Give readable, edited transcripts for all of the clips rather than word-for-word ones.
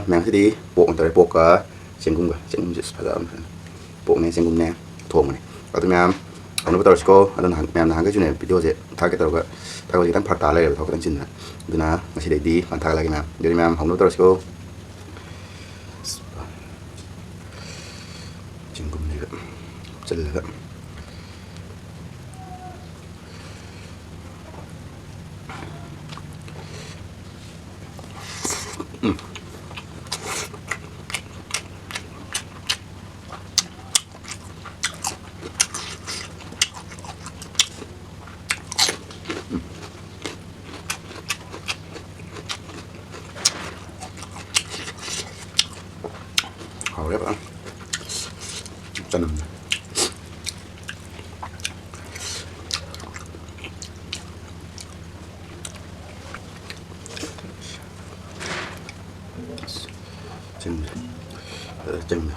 ꯃꯌꯥꯝꯁꯤꯗꯤ ꯄꯣꯛ ꯇꯧꯔꯦ ꯄꯣꯛꯀ ꯆꯦꯡꯒꯨꯝꯁꯦ ꯐꯖꯕ ꯄꯣꯛꯅꯦ ꯆꯦꯡꯒꯨꯝꯅꯦ ꯊꯣꯡꯕꯅꯦ ꯑꯗꯨ ꯃꯌꯥꯝ ꯍꯧꯅꯕ ꯇꯧꯔꯁꯤꯀꯣ ꯑꯗꯣ ꯃꯌꯥꯝ ꯅꯍꯥꯟꯈꯩꯁꯨꯅꯦ ꯚꯤꯗꯤꯑꯣꯁꯦ ꯊꯥꯒꯠꯀꯦ ꯇꯧꯔꯒ ꯊꯥꯒꯠꯄꯁꯦ ꯈꯤꯇꯪ ꯐꯔꯛ ꯇꯥ ꯂꯩꯔꯦꯕ ꯊꯕꯛ ꯈꯤꯇꯪ ꯆꯤꯟꯗꯅ ꯑꯗꯨꯅ ꯉꯁꯤꯗꯩꯗꯤ ꯊꯥꯒꯠꯂꯒꯦ ꯃꯌꯥꯝ ꯑꯗꯨꯗꯤ ꯃꯌꯥꯝ ꯍꯧꯅꯕ ꯇꯧꯔꯁꯤꯀꯣ ꯆꯦꯡꯒꯨꯝꯁꯤꯒ ꯍꯥꯞꯆꯤꯜꯂꯒ hầu rất cho nằm chân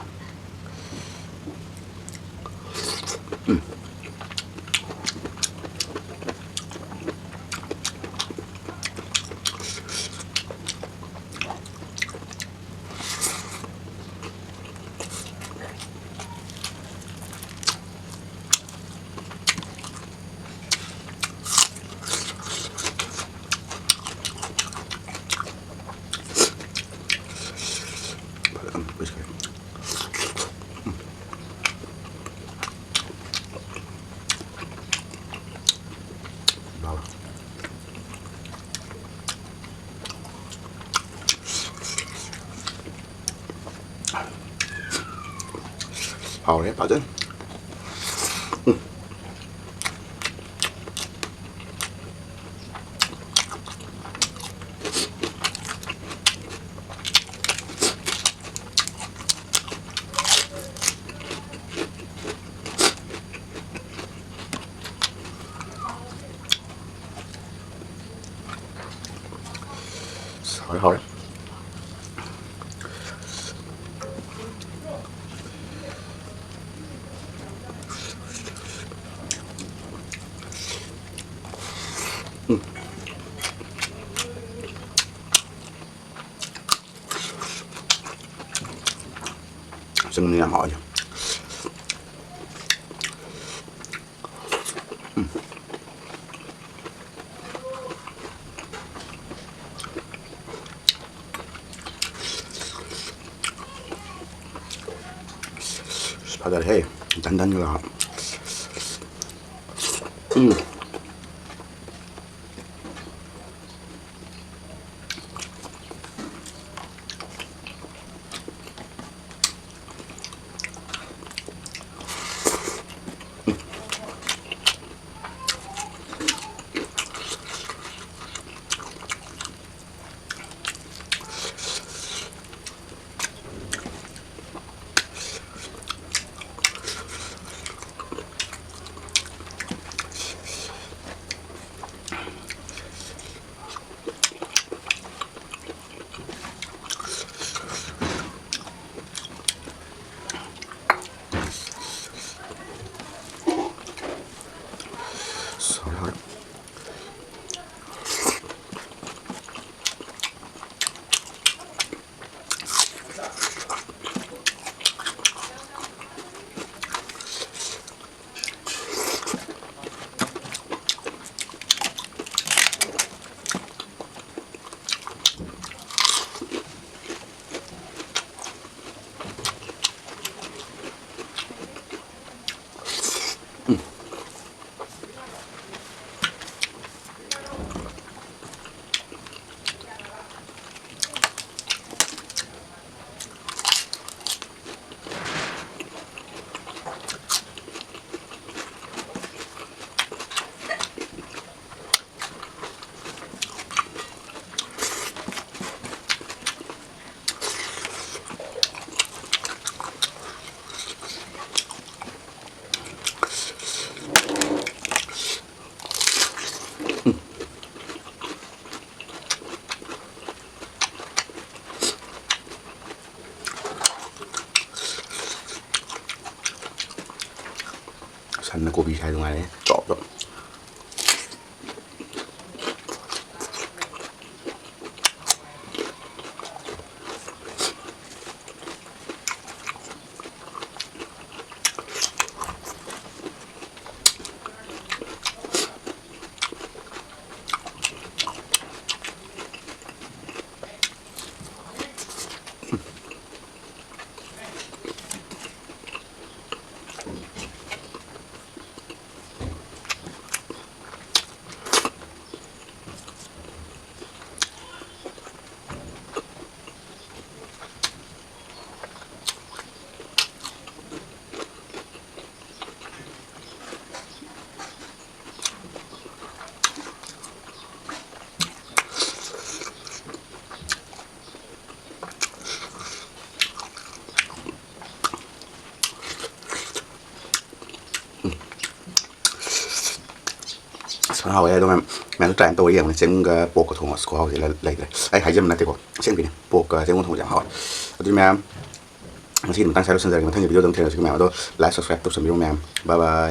hầu đấy, 빠져. hầu đấy. Sưng làm hỏi 바다를 해 단단히가 산나 고비 잘 동안에 쩝쩝 하와에 동안 맨날 트라이 또 이게 생가 볶아 통어 스코어 이제 라이그 아이 하이점 나대고 생비네 볶아 생운 통장 하와 어디면 당신 땅 살로 선자가 당신 비디오 동태에서 지금 아마도 라이크 서브스크라이브 또 좀 이용면 바이바이